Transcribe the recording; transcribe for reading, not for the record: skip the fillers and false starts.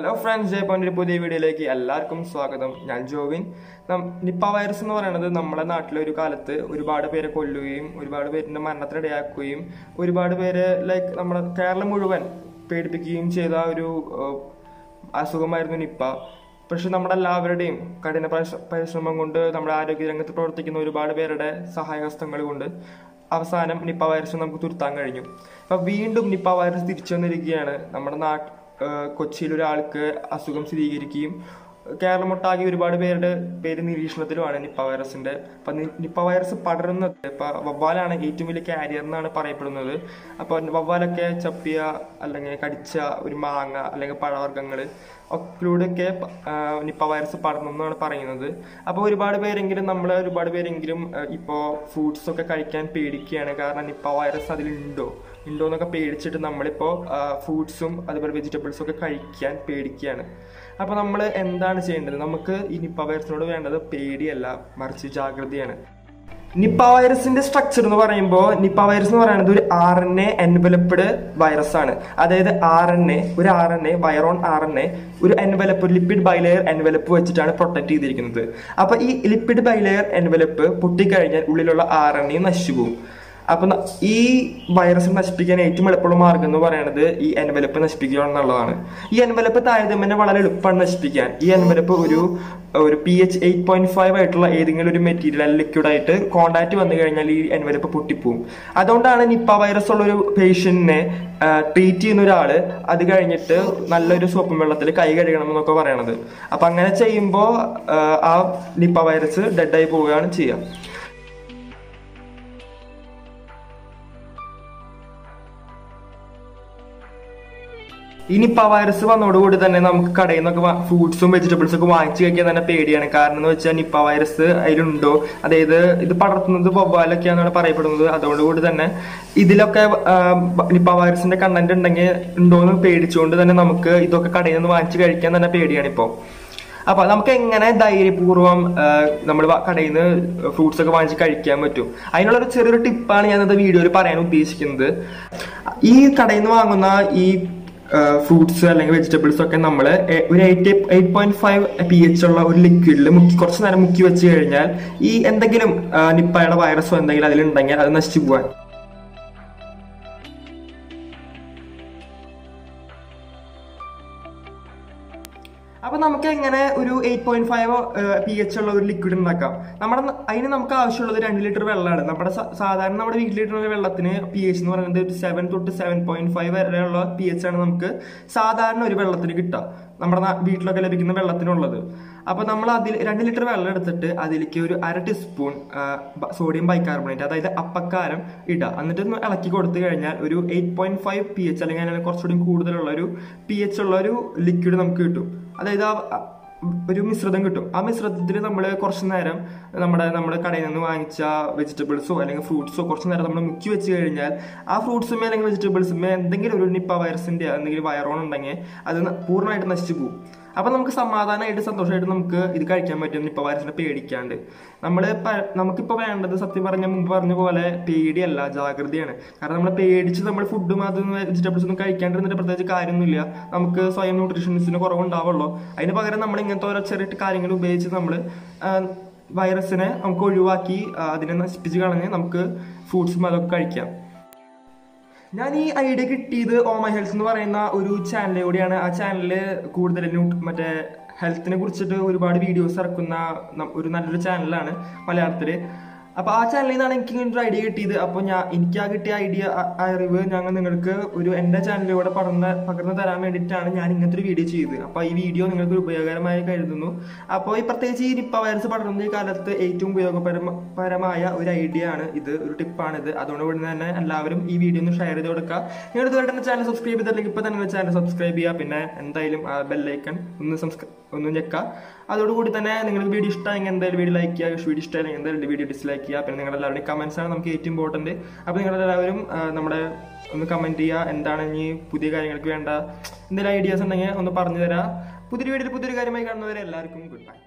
Hello friends, ജയപ്പോൻ്റെ ഒരു പുതിയ വീഡിയോയിലേക്ക് എല്ലാവർക്കും സ്വാഗതം. ഞാൻ ജോവിൻ. നിപ്പ വൈറസ് എന്ന് പറയുന്നത് നമ്മുടെ നാട്ടിലെ ഒരു കാലത്ത് ഒരുപാട് പേരെ കൊല്ലുകയും ഒരുപാട് പേരിൻ്റെ മരണത്തിനിടയാക്കുകയും ഒരുപാട് പേര് നമ്മുടെ കേരളം മുഴുവൻ പേടിപ്പിക്കുകയും ചെയ്ത ഒരു അസുഖമായിരുന്നു നിപ്പ. പക്ഷെ നമ്മുടെ എല്ലാവരുടെയും കഠിന പരിശ്രമം കൊണ്ട് നമ്മുടെ ആരോഗ്യരംഗത്ത് പ്രവർത്തിക്കുന്ന ഒരുപാട് പേരുടെ സഹായഹസ്തങ്ങൾ കൊണ്ട് അവസാനം നിപ്പ വൈറസ് നമുക്ക് തുരുത്താൻ കഴിഞ്ഞു. അപ്പം വീണ്ടും നിപ്പ വൈറസ് തിരിച്ചു വന്നിരിക്കുകയാണ്. നമ്മുടെ കൊച്ചിയിൽ ഒരാൾക്ക് അസുഖം സ്ഥിരീകരിക്കുകയും കേരളമൊട്ടാകെ ഒരുപാട് പേര് നിരീക്ഷണത്തിലുമാണ് നിപ്പ വൈറസിന്റെ. അപ്പം നിപ്പ വൈറസ് പടരുന്നത് വവ്വാലാണ് ഏറ്റവും വലിയ കാരിയർ എന്നാണ് പറയപ്പെടുന്നത്. അപ്പോൾ വവ്വാലൊക്കെ ചപ്പിയ അല്ലെങ്കിൽ കടിച്ച ഒരു മാങ്ങ അല്ലെങ്കിൽ പഴവർഗ്ഗങ്ങൾ ഒക്കെയൊക്കെ നിപ്പ വൈറസ് പടർന്നു എന്നാണ് പറയുന്നത്. അപ്പോൾ ഒരുപാട് പേരെങ്കിലും ഇപ്പോൾ ഫ്രൂട്ട്സ് ഒക്കെ കഴിക്കാൻ പേടിക്കുകയാണ്. കാരണം നിപ്പ വൈറസ് അതിലുണ്ടോ എന്നൊക്കെ പേടിച്ചിട്ട് നമ്മളിപ്പോൾ ഫ്രൂട്ട്സും അതുപോലെ വെജിറ്റബിൾസും ഒക്കെ കഴിക്കാൻ പേടിക്കുകയാണ്. അപ്പോൾ നമ്മൾ എന്താണ് ചെയ്യേണ്ടത്? നമുക്ക് ഈ നിപ്പ വൈറസിനോട് വേണ്ടത് പേടിയല്ല, മറിച്ച് ജാഗ്രതയാണ്. നിപ്പ വൈറസിന്റെ സ്ട്രക്ചർ എന്ന് പറയുമ്പോൾ നിപ്പ വൈറസ് എന്ന് പറയുന്നത് ഒരു RNA എൻവലപ്ഡ് വൈറസ് ആണ്. അതായത് ഒരു RNA വൈറോൺ RNA ഒരു എൻവലപ്പ്, ഒരു ലിപ്പിഡ് ബൈലെയർ എൻവലപ്പ് വെച്ചിട്ടാണ് പ്രൊട്ടക്ട് ചെയ്തിരിക്കുന്നത്. അപ്പൊ ഈ ലിപ്പിഡ് ബൈലെയർ എൻവലപ്പ് പൊട്ടിക്കഴിഞ്ഞാൽ ഉള്ളിലുള്ള RNA നശിച്ചു പോകും. അപ്പൊ ഈ വൈറസ് നശിപ്പിക്കാൻ ഏറ്റവും എളുപ്പമുള്ള മാർഗം എന്ന് പറയുന്നത് ഈ എൻവലപ്പ് നശിപ്പിക്കുക എന്നുള്ളതാണ്. ഈ എൻവലപ്പ് താരതമ്യേന വളരെ എളുപ്പമാണ് നശിപ്പിക്കാൻ. ഈ എൻവലപ്പ് ഒരു pH 8.5 ആയിട്ടുള്ള ഏതെങ്കിലും ഒരു മെറ്റീരിയൽ ലിക്വിഡ് ആയിട്ട് കോണ്ടാക്ട് വന്നു കഴിഞ്ഞാൽ ഈ എൻവലപ്പ് പൊട്ടിപ്പോവും. അതുകൊണ്ടാണ് നിപ്പ വൈറസ് ഉള്ള ഒരു പേഷ്യന്റിനെ ട്രീറ്റ് ചെയ്യുന്ന ഒരാള് അത് കഴിഞ്ഞിട്ട് നല്ലൊരു സോപ്പും വെള്ളത്തിൽ കൈ കഴുകണം എന്നൊക്കെ പറയണത്. അപ്പൊ അങ്ങനെ ചെയ്യുമ്പോൾ ആ നിപ്പ വൈറസ് ഡെഡായി പോവുകയാണ് ചെയ്യുക. ഈ നിപ്പ വൈറസ് വന്നതോടുകൂടി തന്നെ നമുക്ക് കടയിൽ നിന്നൊക്കെ ഫ്രൂട്ട്സും വെജിറ്റബിൾസും ഒക്കെ വാങ്ങിച്ചു കഴിക്കാൻ തന്നെ പേടിയാണ്. കാരണം എന്ന് വെച്ചാൽ നിപ്പ വൈറസ് അതിലുണ്ടോ, അതായത് ഇത് പടർത്തുന്നത് വവ്വാലൊക്കെയാണെന്നാണ് പറയപ്പെടുന്നത്. അതോടുകൂടി തന്നെ ഇതിലൊക്കെ നിപ്പ വൈറസിന്റെ കണ്ടന്റ് ഉണ്ടോ എന്ന് പേടിച്ചുകൊണ്ട് തന്നെ നമുക്ക് ഇതൊക്കെ കടയിൽ നിന്ന് വാങ്ങിച്ചു കഴിക്കാൻ തന്നെ പേടിയാണ് ഇപ്പോൾ. അപ്പൊ നമുക്ക് എങ്ങനെ ധൈര്യപൂർവ്വം നമ്മൾ കടയിൽ നിന്ന് ഫ്രൂട്ട്സ് ഒക്കെ വാങ്ങിച്ച് കഴിക്കാൻ പറ്റും, അതിനുള്ളൊരു ചെറിയൊരു ടിപ്പാണ് ഞാൻ ഇന്നത്തെ വീഡിയോയിൽ പറയാൻ ഉദ്ദേശിക്കുന്നത്. ഈ കടയിൽ നിന്ന് വാങ്ങുന്ന ഈ ഫ്രൂട്ട്സ് അല്ലെങ്കിൽ വെജിറ്റബിൾസ് ഒക്കെ നമ്മൾ ഒരു 8.5 pH ഉള്ള ഒരു ലിക്വിഡിൽ കുറച്ച് നേരം മുക്കി വെച്ച് കഴിഞ്ഞാൽ ഈ എന്തെങ്കിലും നിപ്പയുടെ വൈറസോ എന്തെങ്കിലും അതിലുണ്ടെങ്കിൽ അത് നശിച്ചു പോകാൻ. അപ്പൊ നമുക്ക് എങ്ങനെ ഒരു 8.5 pH ഉള്ള ഒരു ലിക്വിഡ് ഉണ്ടാക്കാം? അതിന് നമുക്ക് ആവശ്യമുള്ളത് 2 ലിറ്റർ വെള്ളമാണ്. സാധാരണ നമ്മുടെ വീട്ടിലിട്ടുള്ള വെള്ളത്തിന് pH എന്ന് പറയുന്നത് 7 തൊട്ട് 7.5 വരെയുള്ള pH ആണ് നമുക്ക് സാധാരണ ഒരു വെള്ളത്തിന് കിട്ടുക, നമ്മുടെ വീട്ടിലൊക്കെ ലഭിക്കുന്ന വെള്ളത്തിനുള്ളത്. അപ്പൊ നമ്മൾ 2 ലിറ്റർ വെള്ളം എടുത്തിട്ട് അതിലേക്ക് ഒരു 1/2 ടീസ്പൂൺ സോഡിയം ബൈകാർബണേറ്റ്, അതായത് അപ്പക്കാരം ഇടുക. എന്നിട്ട് ഇളക്കി കൊടുത്തു കഴിഞ്ഞാൽ ഒരു 8.5 pH അല്ലെങ്കിൽ അതിന് കുറച്ചുകൂടി കൂടുതലുള്ള ഒരു pH ഉള്ള ഒരു ലിക്വിഡ് നമുക്ക് കിട്ടും. അതായത് ഒരു മിശ്രിതം കിട്ടും. ആ മിശ്രിതത്തിൽ നമ്മൾ കുറച്ചു നേരം നമ്മുടെ കടയിൽ നിന്ന് വാങ്ങിച്ച വെജിറ്റബിൾസോ അല്ലെങ്കിൽ ഫ്രൂട്ട്സോ കുറച്ചു നേരം നമ്മൾ മുക്കി വെച്ച് കഴിഞ്ഞാൽ ആ ഫ്രൂട്ട്സുമേ അല്ലെങ്കിൽ വെജിറ്റബിൾസുമേ എന്തെങ്കിലും ഒരു നിപ്പ വൈറസിന്റെ എന്തെങ്കിലും വൈറോൺ ഉണ്ടെങ്കിൽ അത് പൂർണ്ണമായിട്ട് നശിച്ചു പോകും. അപ്പൊ നമുക്ക് സമാധാനമായിട്ട് സന്തോഷമായിട്ട് നമുക്ക് ഇത് കഴിക്കാൻ പറ്റും, നിപ്പ വൈറസിനെ പേടിക്കാണ്ട്. നമുക്കിപ്പോ വേണ്ടത് സത്യം മുമ്പ് പറഞ്ഞ പോലെ പേടിയല്ല, ജാഗ്രതയാണ്. കാരണം നമ്മൾ പേടിച്ച് നമ്മൾ ഫുഡും അതും വെജിറ്റബിൾസ് ഒന്നും കഴിക്കാണ്ടിരുന്നിട്ട് പ്രത്യേകിച്ച് കാര്യമൊന്നുമില്ല. നമുക്ക് സ്വയം ന്യൂട്രീഷൻസിന് കുറവുണ്ടാവുള്ളൂ. അതിന് പകരം നമ്മൾ ഇങ്ങനത്തെ ഓരോ ചെറിയ കാര്യങ്ങൾ ഉപയോഗിച്ച് നമ്മൾ വൈറസിനെ നമുക്ക് ഒഴിവാക്കി അതിനെ നശിപ്പിച്ച് കളഞ്ഞ് നമുക്ക് ഫ്രൂട്ട്സും അതൊക്കെ കഴിക്കാം. ഞാൻ ഈ ഐഡിയ കിട്ടിയത് ഓമൈ ഹെൽത്ത് എന്ന് പറയുന്ന ഒരു ചാനലിലൂടെയാണ്. ആ ചാനലില് കൂടുതൽ ഹെൽത്തിനെ കുറിച്ചിട്ട് ഒരുപാട് വീഡിയോസ് ഇറക്കുന്ന ഒരു നല്ലൊരു ചാനലാണ് മലയാളത്തില്. അപ്പൊ ആ ചാനലിൽ നിന്നാണ് എനിക്ക് ഇങ്ങനെ ഒരു ഐഡിയ കിട്ടിയത്. അപ്പൊ എനിക്ക് ആ കിട്ടിയ അറിവ് നിങ്ങൾക്ക് എന്റെ ചാനലിലൂടെ പകർന്നു തരാൻ വേണ്ടിയിട്ടാണ് ഞാൻ ഇങ്ങനത്തെ ഒരു വീഡിയോ ചെയ്തത്. അപ്പൊ ഈ വീഡിയോ നിങ്ങൾക്ക് ഉപയോഗകരമായി കരുതുന്നു. അപ്പോൾ പ്രത്യേകിച്ച് ഈ നിപ്പ വൈറസ് പടർന്ന ഈ കാലത്ത് ഏറ്റവും ഉപയോഗപരമായ ഒരു ഐഡിയ ആണ് ഇത്, ഒരു ടിപ്പാണിത്. അതുകൊണ്ട് തന്നെ എല്ലാവരും ഈ വീഡിയോ ഒന്ന് ഷെയർ ചെയ്ത് കൊടുക്കുക. നിങ്ങൾ ഇതുവരെ തന്നെ ചാനൽ സബ്സ്ക്രൈബ് ചെയ്തില്ലെങ്കിൽ ഇപ്പൊ തന്നെ ചാനൽ സബ്സ്ക്രൈബ് ചെയ്യുക. പിന്നെ എന്തായാലും ആ ബെല്ലൈക്കൺ ഒന്ന് ഞെക്കുക. അതോടുകൂടി തന്നെ നിങ്ങൾക്ക് വീഡിയോ ഇഷ്ടമായെങ്കിൽ എന്തായാലും വീഡിയോ ലൈക്ക് ചെയ്യുക, വീഡിയോ ഇഷ്ടമായെങ്കിൽ എന്തായാലും വീഡിയോ ഡിസ്ലൈക്ക് ചെയ്യുക. പിന്നെ നിങ്ങളുടെ എല്ലാവരുടെയും കമന്റ്സ് ആണ് നമുക്ക് ഏറ്റവും ഇമ്പോർട്ടന്റ്. അപ്പോൾ നിങ്ങളെല്ലാവരും ഒന്ന് കമന്റ് ചെയ്യുക, എന്താണ് ഇനി പുതിയ കാര്യങ്ങൾക്ക് വേണ്ട എന്തെങ്കിലും ഐഡിയാസ് ഉണ്ടെങ്കിൽ ഒന്ന് പറഞ്ഞു തരാം. പുതിയൊരു വീഡിയോയിൽ പുതിയൊരു കാര്യമായി കാണുന്നവരെ എല്ലാവർക്കും ഗുഡ് ബൈ.